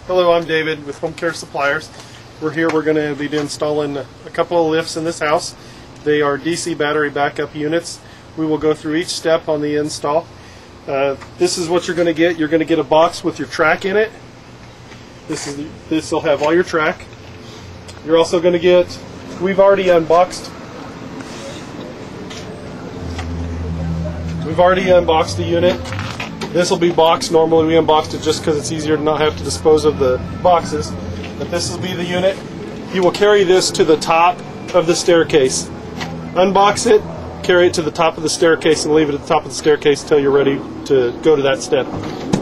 Hello, I'm David with Homecare Suppliers. We're here, we're going to be installing a couple of lifts in this house. They are DC battery backup units. We will go through each step on the install. This is what you're going to get. You're going to get a box with your track in it. This will have all your track. You're also going to get, we've already unboxed the unit. This will be boxed. Normally we unboxed it just because it's easier to not have to dispose of the boxes. But this will be the unit. You will carry this to the top of the staircase. Unbox it, carry it to the top of the staircase, and leave it at the top of the staircase until you're ready to go to that step.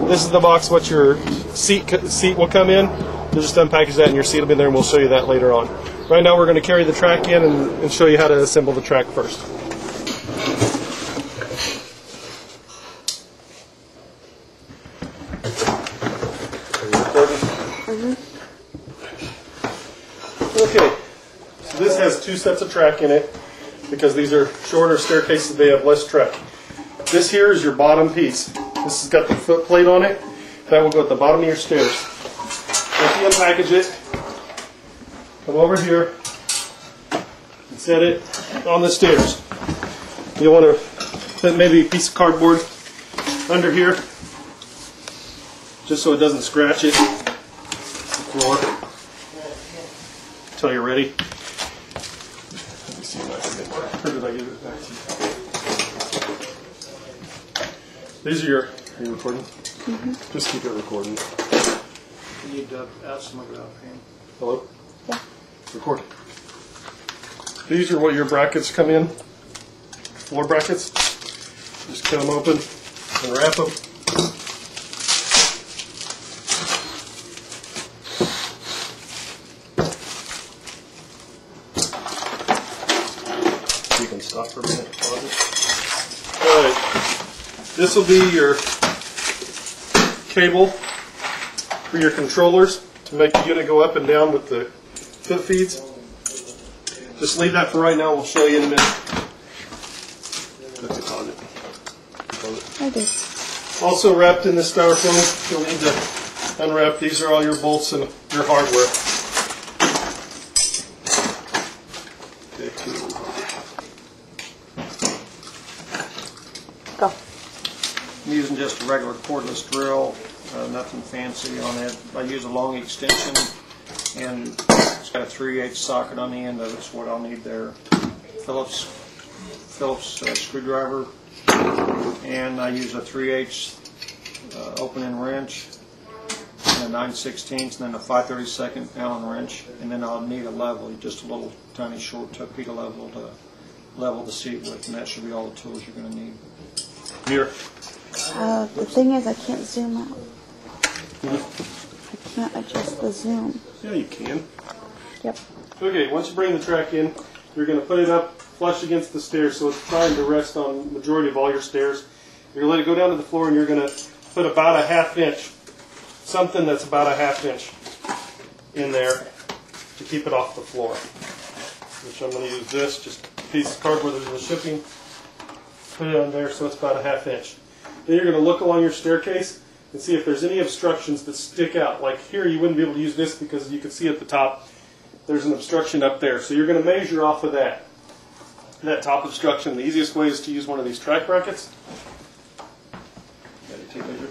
This is the box what your seat will come in. You'll just unpackage that and your seat will be there, and we'll show you that later on. Right now we're going to carry the track in and show you how to assemble the track first. Okay, so this has two sets of track in it because these are shorter staircases, they have less track. This here is your bottom piece. This has got the foot plate on it. That will go at the bottom of your stairs. After you unpackage it, come over here and set it on the stairs. You'll want to put maybe a piece of cardboard under here just so it doesn't scratch it. The floor. Until you're ready. Let me see if I can get more. Or did I give it back to you? These are your. Are you recording? Mm-hmm. Just keep it recording. You need to ask someone about paying. Hello? Yeah. Record. These are what your brackets come in. Floor brackets. Just cut them open and wrap them. You can stop for a minute. Pause it. Alright. This will be your cable for your controllers to make the unit go up and down with the foot feeds. Just leave that for right now. We'll show you in a minute. Pause it. I do. Also wrapped in this styrofoam, you'll need to unwrap. These are all your bolts and your hardware. Go. I'm using just a regular cordless drill, nothing fancy on it. I use a long extension, and it's got a 3/8 socket on the end of it. That's what I'll need there. Phillips screwdriver, and I use a 3/8 opening wrench, and a 9/16, and then a 5/32 Allen wrench, and then I'll need a level, just a little tiny short torpedo level to level the seat with, and that should be all the tools you're going to need. Here. The thing is, I can't zoom out. I can't adjust the zoom. Yeah, you can. Yep. Okay, once you bring the track in, you're going to put it up flush against the stairs so it's trying to rest on the majority of all your stairs. You're going to let it go down to the floor, and you're going to put about a 1/2 inch, something that's about a 1/2 inch in there to keep it off the floor. Which I'm going to use this, just a piece of cardboard that was shipping. Put it on there so it's about a 1/2 inch. Then you're going to look along your staircase and see if there's any obstructions that stick out. Like here, you wouldn't be able to use this because you can see at the top there's an obstruction up there. So you're going to measure off of that top obstruction. The easiest way is to use one of these track brackets. Got your tape measure.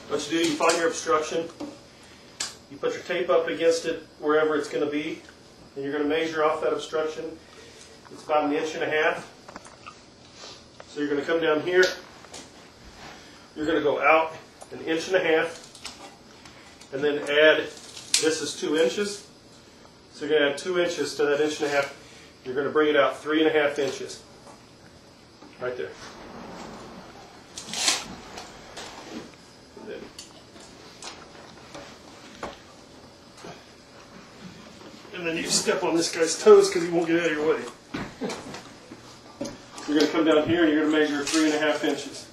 What you do, you find your obstruction, you put your tape up against it wherever it's going to be, and you're going to measure off that obstruction. It's about 1.5 inches. So you're going to come down here, you're going to go out 1.5 inches, and then add, this is 2 inches, so you're going to add 2 inches to that 1.5 inches. You're going to bring it out 3.5 inches, right there. And then you step on this guy's toes because he won't get out of your way. You're going to come down here and you're going to measure 3.5 inches.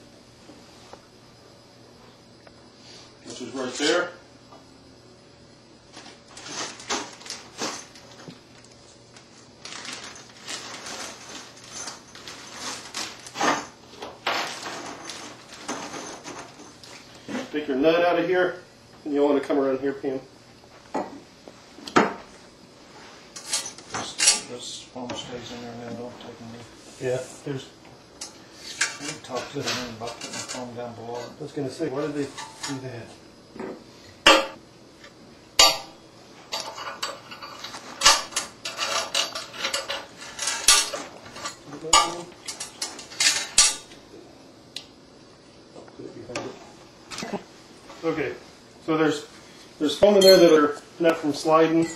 Which is right there. Take your nut out of here, and you'll want to come around here, Pam. This foam stays in there now, don't take any. Yeah, there's. We talked to them about putting the foam down below. I was going to say, why did they do that? Okay, so there's foam in there that are not from sliding.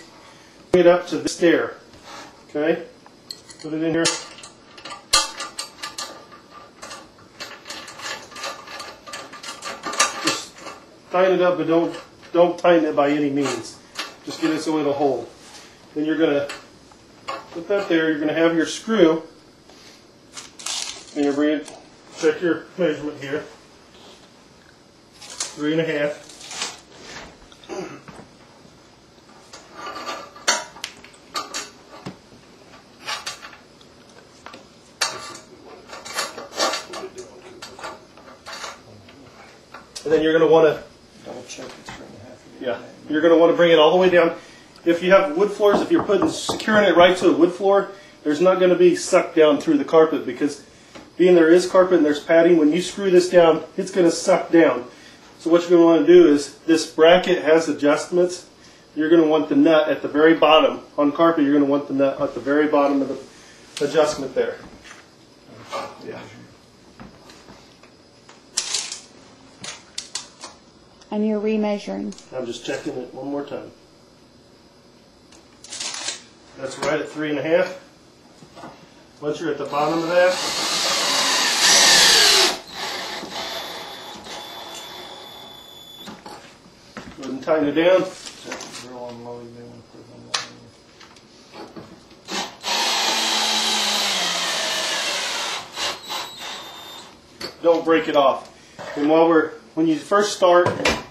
Bring it up to the stair. Okay, put it in here. Just tighten it up, but don't tighten it by any means. Just get it so it'll hold. Then you're gonna put that there. You're gonna have your screw, and you're bringing. Check your measurement here. 3.5. And then you're going to want to double check it's 3.5. Yeah, you're going to want to bring it all the way down. If you have wood floors, if you're securing it right to the wood floor, there's not going to be sucked down through the carpet, because being there is carpet and there's padding, when you screw this down, it's going to suck down. So what you're going to want to do is, this bracket has adjustments. You're going to want the nut at the very bottom. On carpet, you're going to want the nut at the very bottom of the adjustment there. Yeah. And you're remeasuring. I'm just checking it one more time. That's right at 3.5. Once you're at the bottom of that, go ahead and tighten it down. Drill unload, then put it on. Don't break it off. And when you first start,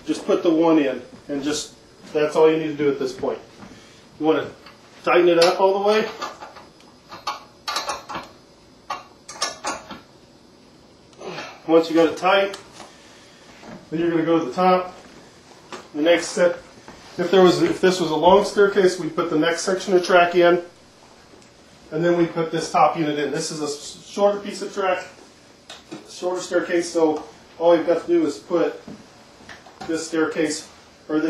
just put the one in, and that's all you need to do at this point. You want to tighten it up all the way. Once you got it tight, then you're going to go to the top. The next set, if this was a long staircase, we'd put the next section of track in, and then we put this top unit in. This is a shorter piece of track, shorter staircase, so all you've got to do is put this staircase, or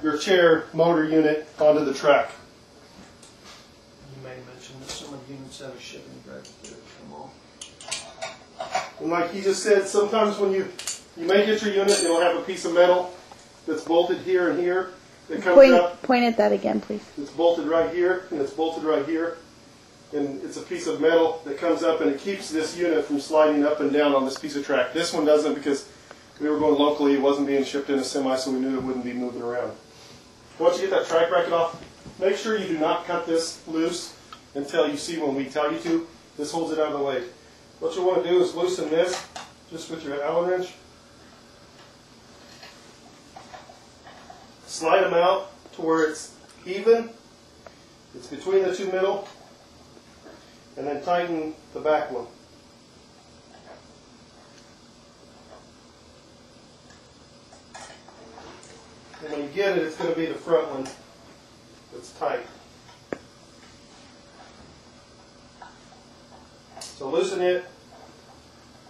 your chair motor unit onto the track. You may mention that some of the units have a shipping bracket there. Come on. And like he just said, sometimes when you may get your unit, it'll have a piece of metal that's bolted here and here that comes up. Point at that again, please. It's bolted right here, and it's bolted right here. And it's a piece of metal that comes up, and it keeps this unit from sliding up and down on this piece of track. This one doesn't, because we were going locally. It wasn't being shipped in a semi, so we knew it wouldn't be moving around. Once you get that track bracket off, make sure you do not cut this loose until you see when we tell you to. This holds it out of the way. What you want to do is loosen this just with your Allen wrench. Slide them out to where it's even. It's between the two middle. And then tighten the back one. And when you get it, it's going to be the front one that's tight. So loosen it,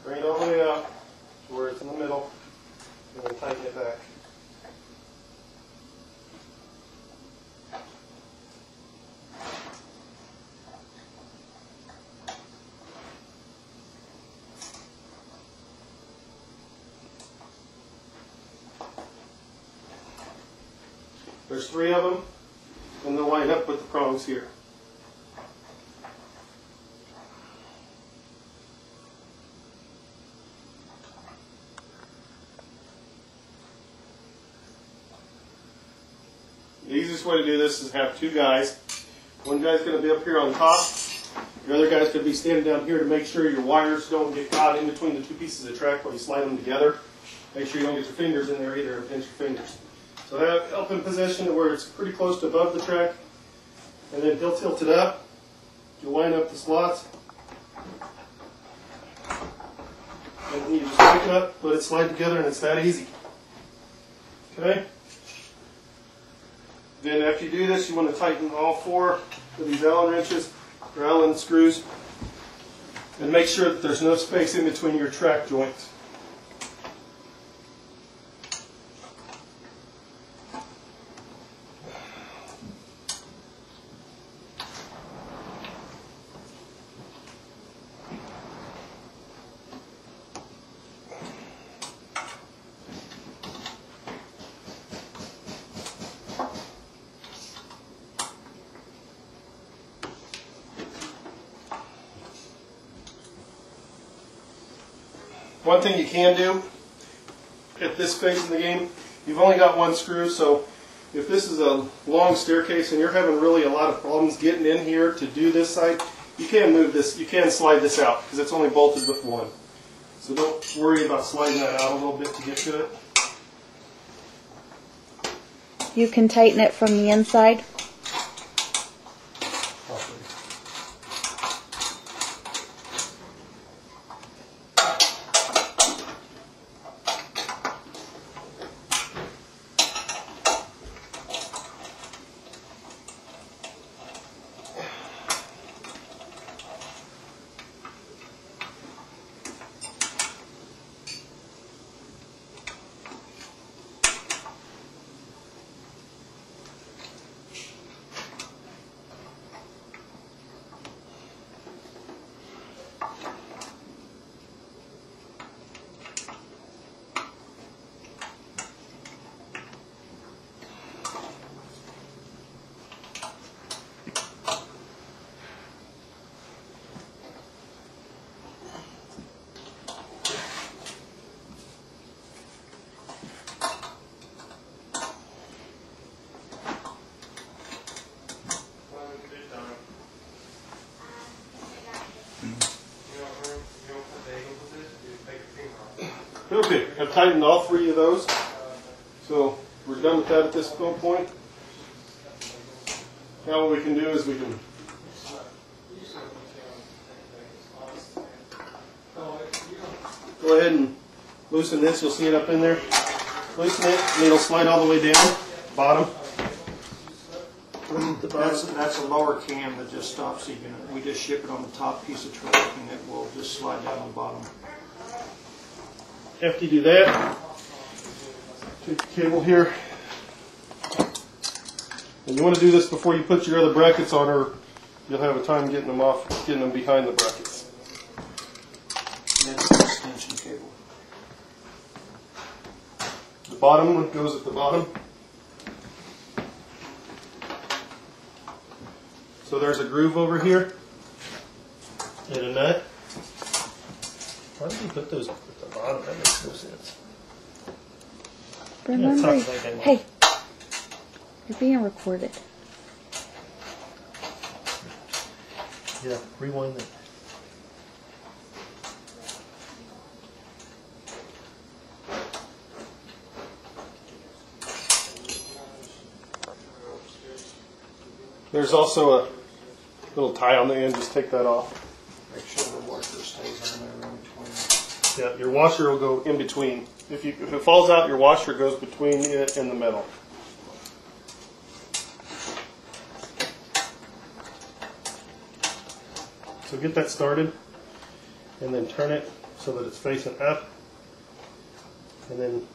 bring it all the way up to where it's in the middle, and then tighten it back. There's 3 of them, and they'll line up with the prongs here. The easiest way to do this is have 2 guys. One guy's going to be up here on top. The other guy's going to be standing down here to make sure your wires don't get caught in between the 2 pieces of track while you slide them together. Make sure you don't get your fingers in there either and pinch your fingers. So have it up in position to where it's pretty close to above the track, and then he'll tilt it up. You'll line up the slots, and you just pick it up, let it slide together, and it's that easy. Okay. Then after you do this, you want to tighten all 4 of these Allen wrenches or Allen screws, and make sure that there's no space in between your track joints. One thing you can do at this phase of the game, you've only got 1 screw, so if this is a long staircase and you're having really a lot of problems getting in here to do this side, you can move this, you can slide this out because it's only bolted with 1. So don't worry about sliding that out a little bit to get to it. You can tighten it from the inside. Okay, I've tightened all 3 of those, so we're done with that at this point. Now what we can do is we can go ahead and loosen this. You'll see it up in there. Loosen it, and it'll slide all the way down, bottom. That's a lower cam that just stops the unit. We just ship it on the top piece of track and it will just slide down on the bottom. After you do that, take the cable here. And you want to do this before you put your other brackets on, or you'll have a time getting them off, getting them behind the brackets. And that's an extension cable. The bottom one goes at the bottom. So there's a groove over here and a nut. Why did you put those at the bottom? That makes no sense. Remember, Yeah, like hey, you're being recorded. Yeah, rewind that. There's also a little tie on the end. Just take that off. Make sure the washer stays on there in between. Yeah, your washer will go in between. If it falls out, your washer goes between it and the metal. So get that started, and then turn it so that it's facing up, and then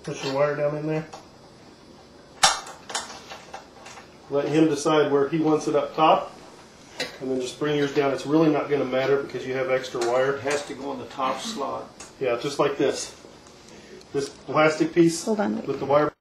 push your wire down in there. Let him decide where he wants it up top, and then just bring yours down. It's really not going to matter because you have extra wire. It has to go in the top slot. Yeah, just like this. This plastic piece Hold on. with the wire.